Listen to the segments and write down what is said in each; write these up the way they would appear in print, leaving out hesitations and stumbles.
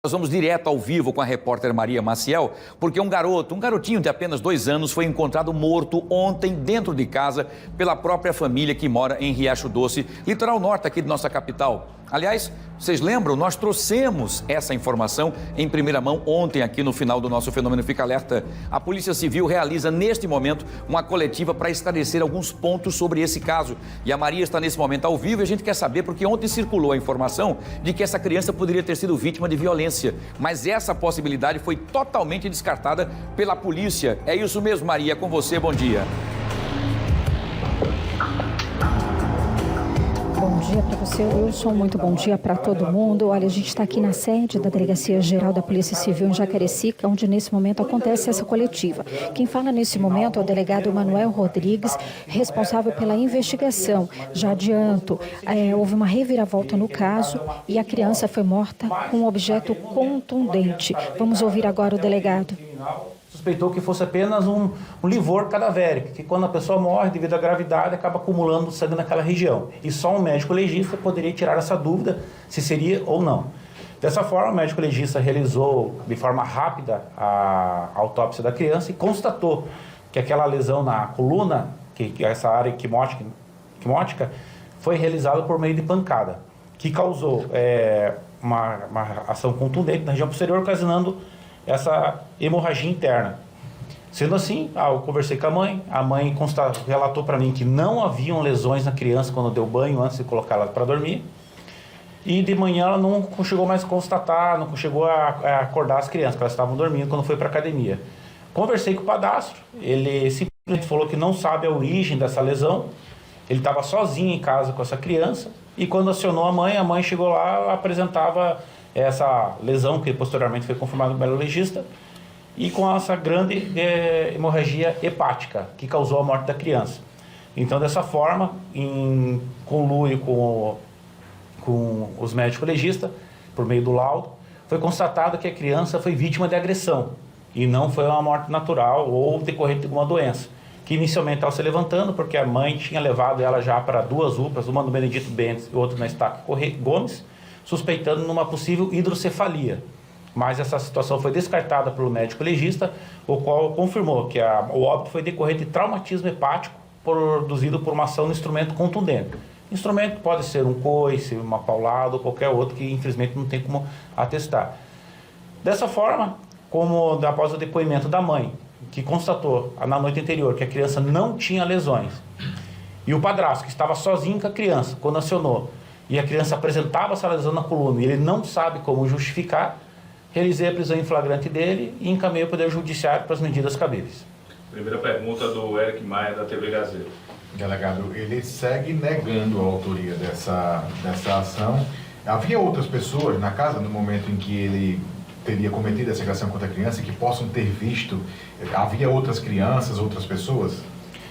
Nós vamos direto ao vivo com a repórter Maria Maciel, porque um garotinho de apenas 2 anos foi encontrado morto ontem dentro de casa pela própria família que mora em Riacho Doce, litoral norte aqui de nossa capital. Aliás, vocês lembram? Nós trouxemos essa informação em primeira mão ontem aqui no final do nosso Fenômeno Fica Alerta. A Polícia Civil realiza neste momento uma coletiva para esclarecer alguns pontos sobre esse caso. E a Maria está nesse momento ao vivo e a gente quer saber porque ontem circulou a informação de que essa criança poderia ter sido vítima de violência. Mas essa possibilidade foi totalmente descartada pela polícia. É isso mesmo, Maria, com você, bom dia. Bom dia para você, Wilson. Muito bom dia para todo mundo. Olha, a gente está aqui na sede da Delegacia Geral da Polícia Civil em Jacarecica, onde nesse momento acontece essa coletiva. Quem fala nesse momento é o delegado Emanuel Rodrigues, responsável pela investigação. Já adianto, houve uma reviravolta no caso e a criança foi morta com um objeto contundente. Vamos ouvir agora o delegado. Suspeitou que fosse apenas um livor cadavérico, que quando a pessoa morre devido à gravidade acaba acumulando sangue naquela região. E só um médico legista poderia tirar essa dúvida se seria ou não. Dessa forma, o médico legista realizou de forma rápida a autópsia da criança e constatou que aquela lesão na coluna, que essa área quimótica, foi realizada por meio de pancada, que causou uma ação contundente na região posterior, ocasionando essa hemorragia interna. Sendo assim, eu conversei com a mãe relatou para mim que não haviam lesões na criança quando deu banho antes de colocá-la para dormir, e de manhã ela não chegou mais a constatar, não chegou a acordar as crianças, porque elas estavam dormindo quando foi para a academia. Conversei com o padrasto, ele simplesmente falou que não sabe a origem dessa lesão, ele estava sozinho em casa com essa criança, e quando acionou a mãe chegou lá, apresentava essa lesão que posteriormente foi confirmada pelo legista e com essa grande hemorragia hepática que causou a morte da criança. Então, dessa forma, em conluio com os médicos legistas, por meio do laudo, foi constatado que a criança foi vítima de agressão e não foi uma morte natural ou decorrente de alguma doença, que inicialmente estava se levantando porque a mãe tinha levado ela já para 2 UPAs, uma no Benedito Bentes e outra na Estaca Gomes, suspeitando numa possível hidrocefalia. Mas essa situação foi descartada pelo médico legista, o qual confirmou que o óbito foi decorrente de traumatismo hepático produzido por uma ação no instrumento contundente. O instrumento pode ser um coice, uma paulada ou qualquer outro que infelizmente não tem como atestar. Dessa forma, como após o depoimento da mãe, que constatou na noite anterior que a criança não tinha lesões, e o padrasto, que estava sozinho com a criança, quando acionou, e a criança apresentava essa lesão na coluna e ele não sabe como justificar, realizei a prisão em flagrante dele e encaminhei o Poder Judiciário para as medidas cabíveis. Primeira pergunta do Eric Maia, da TV Gazeta. Delegado, ele segue negando a autoria dessa ação. Havia outras pessoas na casa no momento em que ele teria cometido essa agressão contra a criança que possam ter visto? Havia outras crianças, outras pessoas?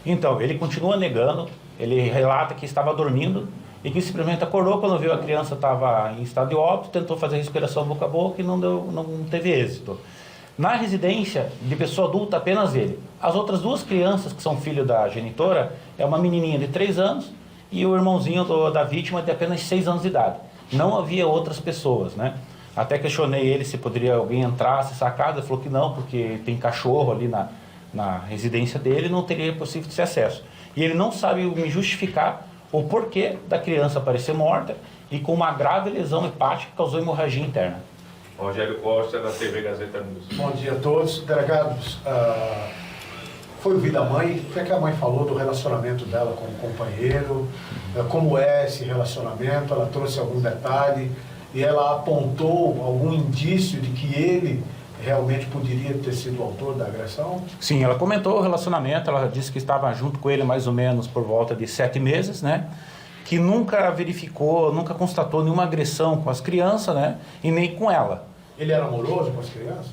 Então, ele continua negando, ele relata que estava dormindo e que simplesmente acordou quando viu a criança estava em estado de óbito, tentou fazer respiração boca a boca e não teve êxito. Na residência de pessoa adulta, apenas ele. As outras 2 crianças, que são filho da genitora, é uma menininha de 3 anos e o irmãozinho da vítima de apenas 6 anos de idade. Não havia outras pessoas, né? Até questionei ele se poderia alguém entrar, se sacar, ele falou que não, porque tem cachorro ali na residência dele, não teria possível de ser acesso. E ele não sabe me justificar o porquê da criança aparecer morta e com uma grave lesão hepática que causou hemorragia interna. Rogério Costa, da TV Gazeta News. Bom dia a todos. Delegados, foi ouvir a mãe, o que é que a mãe falou do relacionamento dela com o companheiro, como é esse relacionamento, ela trouxe algum detalhe e ela apontou algum indício de que ele realmente poderia ter sido o autor da agressão? Sim, ela comentou o relacionamento, ela disse que estava junto com ele mais ou menos por volta de 7 meses, né? Que nunca verificou, nunca constatou nenhuma agressão com as crianças, né? E nem com ela. Ele era amoroso com as crianças?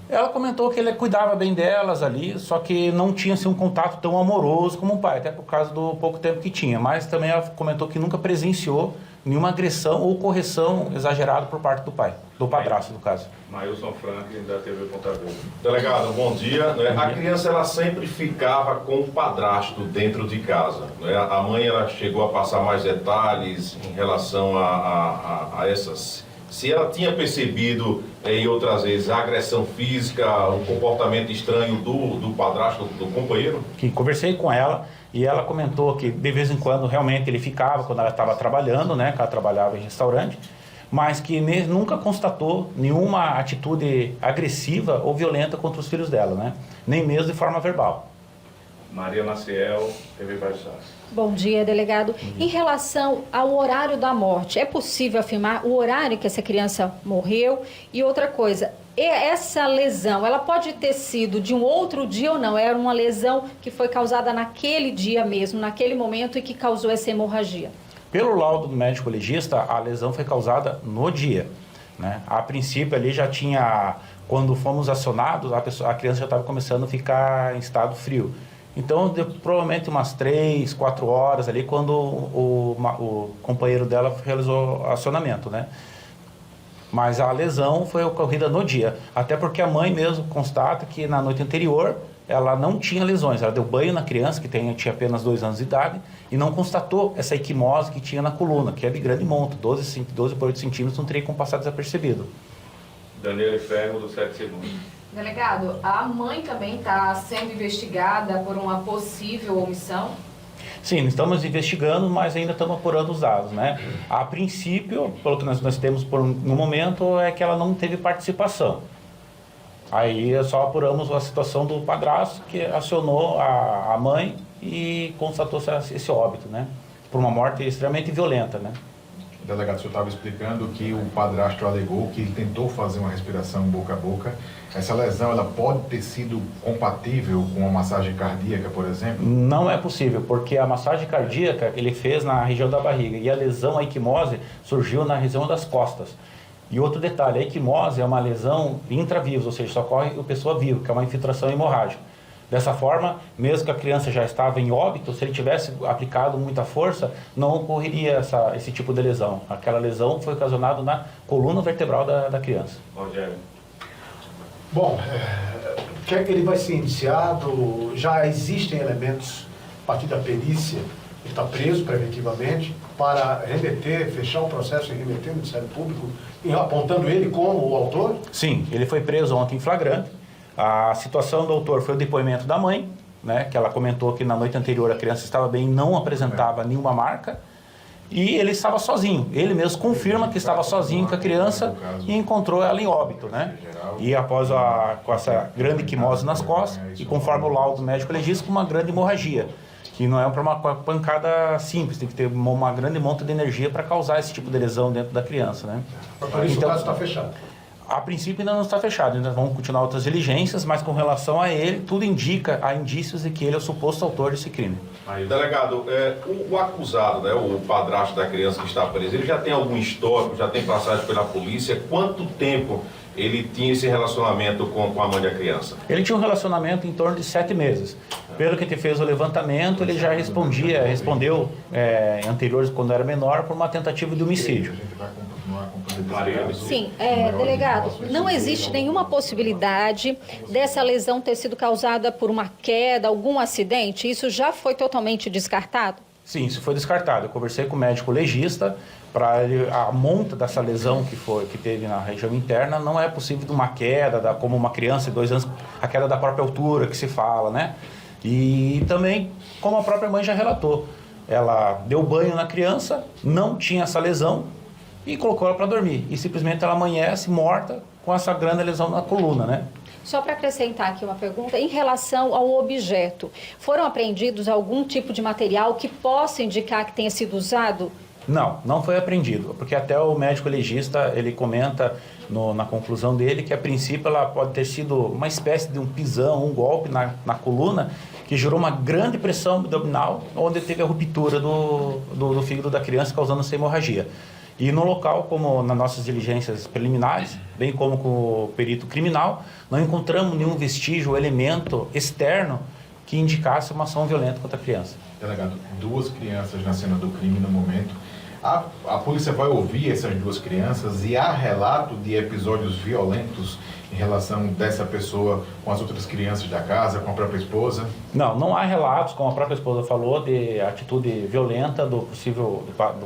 Ela comentou que ele cuidava bem delas ali, só que não tinha assim, um contato tão amoroso como o pai, até por causa do pouco tempo que tinha. Mas também ela comentou que nunca presenciou nenhuma agressão ou correção exagerada por parte do pai, do padrasto, no caso. Mailson Franklin, da TV Ponta Verde. Delegado, bom dia. A criança ela sempre ficava com o padrasto dentro de casa. A mãe ela chegou a passar mais detalhes em relação a essas... Se ela tinha percebido e outras vezes agressão física, um comportamento estranho do padrasto, do companheiro? Que conversei com ela e ela comentou que de vez em quando realmente ele ficava quando ela estava trabalhando, né, que ela trabalhava em restaurante, mas que nunca constatou nenhuma atitude agressiva ou violenta contra os filhos dela, né, nem mesmo de forma verbal. Maria Maciel, TV Baixar. Bom dia, delegado. Em relação ao horário da morte, é possível afirmar o horário que essa criança morreu? E outra coisa, essa lesão, ela pode ter sido de um outro dia ou não? Era uma lesão que foi causada naquele dia mesmo, naquele momento, e que causou essa hemorragia? Pelo laudo do médico legista, a lesão foi causada no dia, né? A princípio ali já tinha, quando fomos acionados, a criança já estava começando a ficar em estado frio. Então, deu provavelmente umas 3, 4 horas ali, quando o companheiro dela realizou acionamento, né? Mas a lesão foi ocorrida no dia, até porque a mãe mesmo constata que na noite anterior ela não tinha lesões, ela deu banho na criança, que tinha apenas 2 anos de idade, e não constatou essa equimose que tinha na coluna, que é de grande monto, 12 por 8 centímetros, não teria como passar desapercebido. Daniela Ferro, do 7 Segundos. Delegado, a mãe também está sendo investigada por uma possível omissão? Sim, estamos investigando, mas ainda estamos apurando os dados, né? A princípio, pelo que nós temos no momento, é que ela não teve participação. Aí só apuramos a situação do padrasto, que acionou a mãe e constatou esse óbito, né? Por uma morte extremamente violenta, né? O delegado, o senhor estava explicando que o padrasto alegou que ele tentou fazer uma respiração boca a boca. Essa lesão, ela pode ter sido compatível com uma massagem cardíaca, por exemplo? Não é possível, porque a massagem cardíaca ele fez na região da barriga e a lesão, a equimose, surgiu na região das costas. E outro detalhe, a equimose é uma lesão intraviva, ou seja, só ocorre em pessoa viva, que é uma infiltração hemorrágica. Dessa forma, mesmo que a criança já estava em óbito, se ele tivesse aplicado muita força, não ocorreria esse tipo de lesão. Aquela lesão foi ocasionada na coluna vertebral da criança. Rogério. Bom, que ele vai ser indiciado, já existem elementos a partir da perícia, ele está preso preventivamente, para remeter, fechar o processo e remeter ao Ministério Público, apontando ele como o autor? Sim, ele foi preso ontem em flagrante. A situação do autor foi o depoimento da mãe, né, que ela comentou que na noite anterior a criança estava bem, não apresentava nenhuma marca, e ele estava sozinho. Ele mesmo confirma que estava sozinho com a criança e encontrou ela em óbito, né? E após com essa grande equimose nas costas, e conforme o laudo médico legista, com uma grande hemorragia, que não é para uma pancada simples, tem que ter uma grande monta de energia para causar esse tipo de lesão dentro da criança, né? Por isso o caso está fechado. A princípio ainda não está fechado, ainda vão continuar outras diligências, mas com relação a ele, tudo indica, há indícios de que ele é o suposto autor desse crime. Aí, delegado, o acusado, né, o padrasto da criança que está preso, ele já tem algum histórico, já tem passagem pela polícia? Quanto tempo ele tinha esse relacionamento com a mãe da criança? Ele tinha um relacionamento em torno de 7 meses. Pelo que a gente fez o levantamento, ele já respondeu anteriores, quando era menor, por uma tentativa de homicídio. Sim, delegado, não existe nenhuma possibilidade dessa lesão ter sido causada por uma queda, algum acidente? Isso já foi totalmente descartado? Sim, isso foi descartado. Eu conversei com o médico legista, para ele, a monta dessa lesão que teve na região interna não é possível de uma queda, como uma criança de 2 anos, a queda da própria altura que se fala, né? E também, como a própria mãe já relatou, ela deu banho na criança, não tinha essa lesão e colocou ela para dormir. E simplesmente ela amanhece morta com essa grande lesão na coluna, né? Só para acrescentar aqui uma pergunta, em relação ao objeto, foram apreendidos algum tipo de material que possa indicar que tenha sido usado? Não, não foi apreendido, porque até o médico legista, ele comenta na conclusão dele que a princípio ela pode ter sido uma espécie de um pisão, um golpe na coluna, que gerou uma grande pressão abdominal, onde teve a ruptura do fígado da criança, causando essa hemorragia. E no local, como nas nossas diligências preliminares, bem como com o perito criminal, não encontramos nenhum vestígio ou elemento externo que indicasse uma ação violenta contra a criança. Delegado, 2 crianças na cena do crime no momento. A polícia vai ouvir essas 2 crianças e há relato de episódios violentos em relação dessa pessoa com as outras crianças da casa, com a própria esposa? Não há relatos, como a própria esposa falou, de atitude violenta do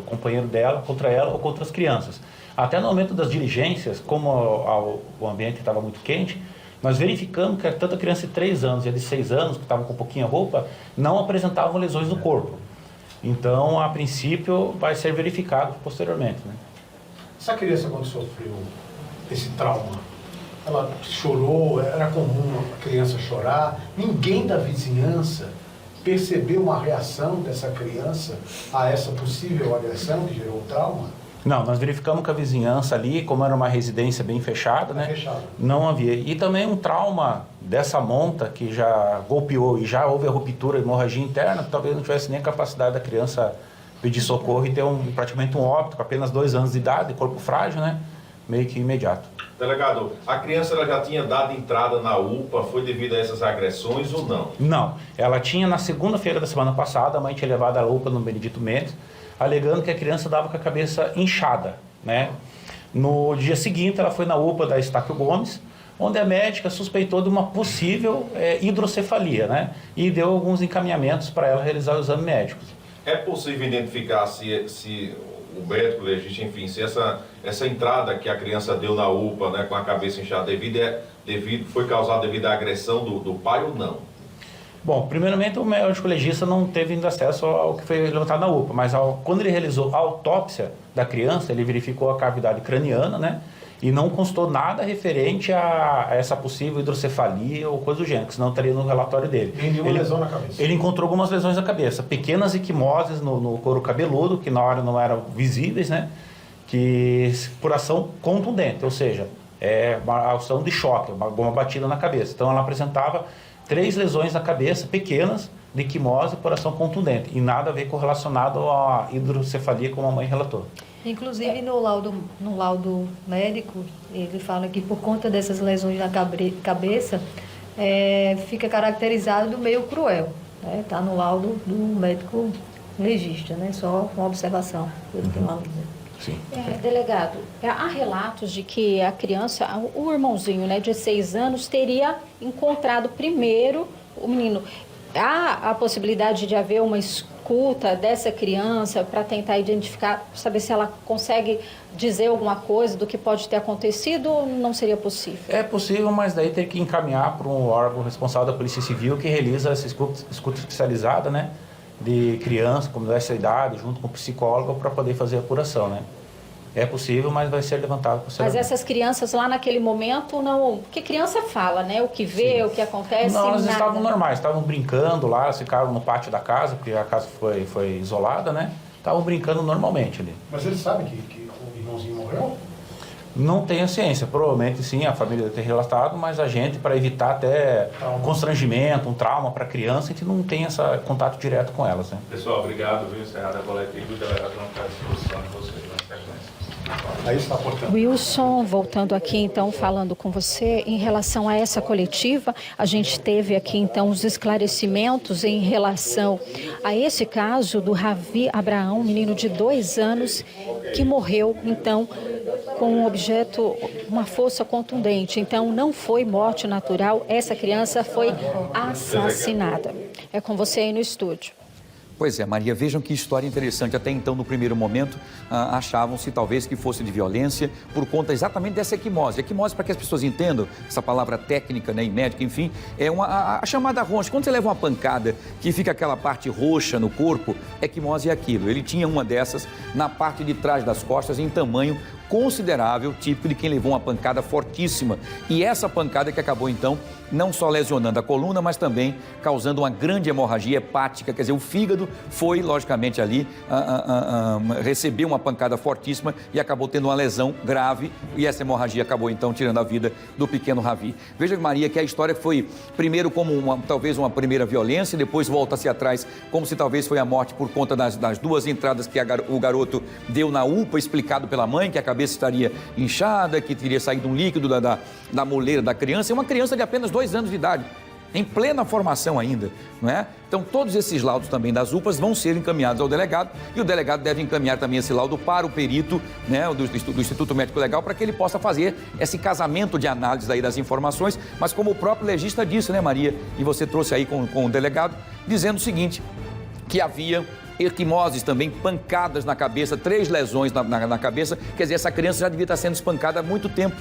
companheiro dela contra ela ou contra as crianças. Até no momento das diligências, como o ambiente estava muito quente, nós verificamos que tanto a criança de 3 anos e a de 6 anos, que estavam com pouquinha roupa, não apresentavam lesões no corpo. Então, a princípio, vai ser verificado posteriormente, né? Essa criança, quando sofreu esse trauma, ela chorou, era comum a criança chorar, ninguém da vizinhança percebeu uma reação dessa criança a essa possível agressão que gerou o trauma? Não, nós verificamos que a vizinhança ali, como era uma residência bem fechada, né? Fechada. Não havia. E também um trauma dessa monta que já golpeou e já houve a ruptura, hemorragia interna, talvez não tivesse nem a capacidade da criança pedir socorro e ter praticamente um óbito com apenas 2 anos de idade, corpo frágil, né? Meio que imediato. Delegado, a criança ela já tinha dado entrada na UPA, foi devido a essas agressões ou não? Não, ela tinha na segunda-feira da semana passada, a mãe tinha levado a UPA no Benedito Mendes, alegando que a criança dava com a cabeça inchada, né? No dia seguinte, ela foi na UPA da Estáquio Gomes, onde a médica suspeitou de uma possível hidrocefalia, né? E deu alguns encaminhamentos para ela realizar os exames médicos. É possível identificar se o médico legista, enfim, se essa entrada que a criança deu na UPA, né, com a cabeça inchada, foi causada devido à agressão do pai ou não? Bom, primeiramente o médico legista não teve ainda acesso ao que foi levantado na UPA, mas quando ele realizou a autópsia da criança, ele verificou a cavidade craniana, né? E não constou nada referente a essa possível hidrocefalia ou coisa do gênero, que senão estaria no relatório dele. Nenhuma lesão na cabeça. Ele encontrou algumas lesões na cabeça, pequenas equimoses no couro cabeludo, que na hora não eram visíveis, né? Que por ação contundente, ou seja, uma ação de choque, uma batida na cabeça. Então ela apresentava 3 lesões na cabeça, pequenas, de equimose por ação contundente, e nada a ver correlacionado à hidrocefalia, como a mãe relatou. Inclusive, no laudo médico, ele fala que por conta dessas lesões na cabeça, fica caracterizado do meio cruel. Está no laudo do médico legista, né? Só uma observação. Sim. Delegado, há relatos de que a criança, o irmãozinho, né, de 6 anos, teria encontrado primeiro o menino. Há a possibilidade de haver uma escuta dessa criança para tentar identificar, saber se ela consegue dizer alguma coisa do que pode ter acontecido ou não seria possível? É possível, mas daí ter que encaminhar para um órgão responsável da Polícia Civil que realiza essa escuta especializada, né, de criança, como dessa idade, junto com o psicólogo, para poder fazer a apuração, né? É possível, mas vai ser levantado posteriormente. Mas essas crianças lá naquele momento não... Porque criança fala, né? O que vê, o que acontece... Não, elas estavam normais, estavam brincando lá, elas ficaram no pátio da casa, porque a casa foi isolada, né? Estavam brincando normalmente ali. Mas eles sabem que o irmãozinho morreu? Não tenho ciência, provavelmente sim, a família deve ter relatado, mas a gente, para evitar até constrangimento, um trauma para a criança, a gente não tem esse contato direto com elas, né? Pessoal, obrigado, viu? Encerrada a coletiva, o delegado não está à disposição de vocês na sequência. Aí está, portanto. Wilson, voltando aqui então, falando com você, em relação a essa coletiva, a gente teve aqui então os esclarecimentos em relação a esse caso do Ravi Abraão, um menino de 2 anos, que morreu então com um objeto, uma força contundente. Então não foi morte natural, essa criança foi assassinada. É com você aí no estúdio. Pois é, Maria, vejam que história interessante. Até então, no primeiro momento, achavam-se talvez que fosse de violência por conta exatamente dessa equimose. Equimose, para que as pessoas entendam, essa palavra técnica, né, e médica, enfim, é a chamada roncha. Quando você leva uma pancada que fica aquela parte roxa no corpo, equimose é aquilo. Ele tinha uma dessas na parte de trás das costas em tamanho considerável, típico de quem levou uma pancada fortíssima. E essa pancada que acabou, então, não só lesionando a coluna, mas também causando uma grande hemorragia hepática. Quer dizer, o fígado foi, logicamente, ali recebeu uma pancada fortíssima e acabou tendo uma lesão grave. E essa hemorragia acabou, então, tirando a vida do pequeno Ravi. Veja, Maria, que a história foi, primeiro, como talvez uma primeira violência, e depois volta-se atrás, como se talvez foi a morte por conta das 2 entradas que o garoto deu na UPA, explicado pela mãe, que a cabeça estaria inchada, que teria saído um líquido da moleira da criança. É uma criança de apenas 2 anos de idade, em plena formação ainda, não é? Então, todos esses laudos também das UPAs vão ser encaminhados ao delegado, e o delegado deve encaminhar também esse laudo para o perito, né, do Instituto Médico Legal, para que ele possa fazer esse casamento de análise aí das informações. Mas como o próprio legista disse, né, Maria, e você trouxe aí com o delegado, dizendo o seguinte, que havia equimoses também, pancadas na cabeça, 3 lesões na cabeça. Quer dizer, essa criança já devia estar sendo espancada há muito tempo.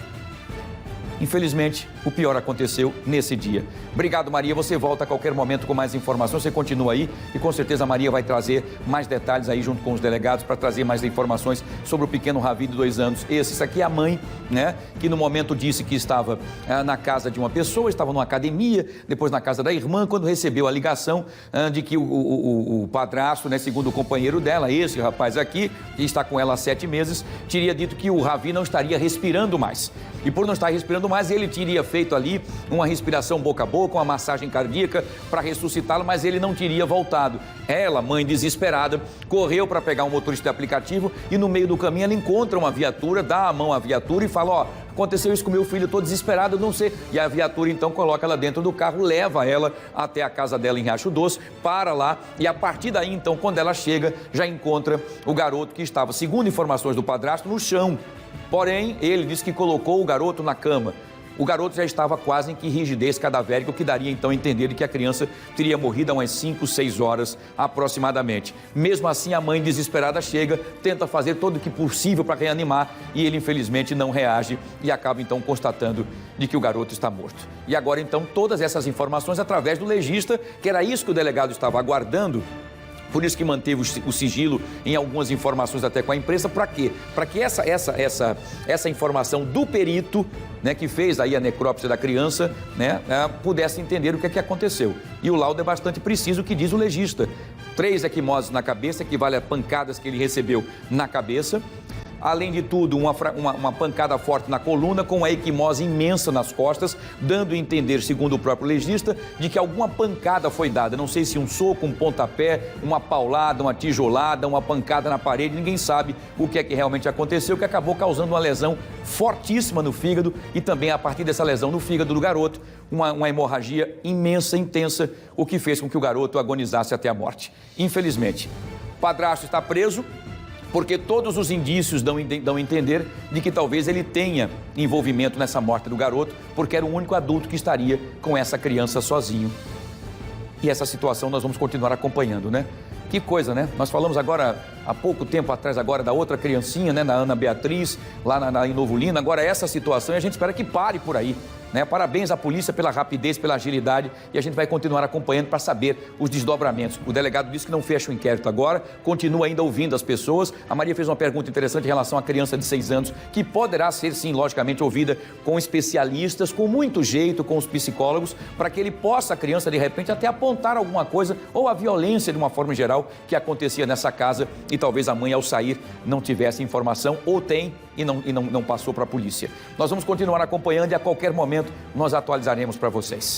Infelizmente, o pior aconteceu nesse dia. Obrigado, Maria. Você volta a qualquer momento com mais informações. Você continua aí e com certeza a Maria vai trazer mais detalhes aí junto com os delegados para trazer mais informações sobre o pequeno Ravi de 2 anos. Isso aqui é a mãe, né? Que no momento disse que estava na casa de uma pessoa, estava numa academia, depois na casa da irmã, quando recebeu a ligação de que o padrasto, né, segundo o companheiro dela, esse rapaz aqui, que está com ela há 7 meses, teria dito que o Ravi não estaria respirando mais. E por não estar respirando mais, ele teria feito ali uma respiração boca a boca, uma massagem cardíaca para ressuscitá-lo, mas ele não teria voltado. Ela, mãe desesperada, correu para pegar um motorista de aplicativo e no meio do caminho ela encontra uma viatura, dá a mão à viatura e fala, ó, aconteceu isso com meu filho, eu estou desesperado, não sei. E a viatura então coloca ela dentro do carro, leva ela até a casa dela em Riacho Doce, para lá e a partir daí então, quando ela chega, já encontra o garoto que estava, segundo informações do padrasto, no chão. Porém, ele disse que colocou o garoto na cama. O garoto já estava quase em que rigidez cadavérica, o que daria então a entender de que a criança teria morrido há umas 5, 6 horas aproximadamente. Mesmo assim, a mãe desesperada chega, tenta fazer todo o que possível para reanimar e ele infelizmente não reage e acaba então constatando de que o garoto está morto. E agora então todas essas informações através do legista, que era isso que o delegado estava aguardando. Por isso que manteve o sigilo em algumas informações até com a imprensa. Para quê? Para que essa informação do perito, né, que fez aí a necrópsia da criança, né, pudesse entender o que é que aconteceu. E o laudo é bastante preciso, o que diz o legista. 3 equimoses na cabeça, equivale a pancadas que ele recebeu na cabeça. Além de tudo, uma pancada forte na coluna com uma equimose imensa nas costas, dando a entender, segundo o próprio legista, de que alguma pancada foi dada. Não sei se um soco, um pontapé, uma paulada, uma tijolada, uma pancada na parede, ninguém sabe o que é que realmente aconteceu, que acabou causando uma lesão fortíssima no fígado e também a partir dessa lesão no fígado do garoto, uma hemorragia imensa, intensa, o que fez com que o garoto agonizasse até a morte. Infelizmente, o padrasto está preso, porque todos os indícios dão a entender de que talvez ele tenha envolvimento nessa morte do garoto, porque era o único adulto que estaria com essa criança sozinho. E essa situação nós vamos continuar acompanhando, né? Que coisa, né? Nós falamos agora, há pouco tempo atrás agora, da outra criancinha, né? Na Ana Beatriz, lá em Novo Lino. Agora essa situação e a gente espera que pare por aí. Né? Parabéns à polícia pela rapidez, pela agilidade e a gente vai continuar acompanhando para saber os desdobramentos. O delegado disse que não fecha o inquérito agora, continua ainda ouvindo as pessoas. A Maria fez uma pergunta interessante em relação à criança de 6 anos, que poderá ser, sim, logicamente, ouvida com especialistas, com muito jeito, com os psicólogos, para que ele possa, a criança, de repente, até apontar alguma coisa ou a violência, de uma forma geral, que acontecia nessa casa e talvez a mãe, ao sair, não tivesse informação ou tem e não passou para a polícia. Nós vamos continuar acompanhando e a qualquer momento nós atualizaremos para vocês.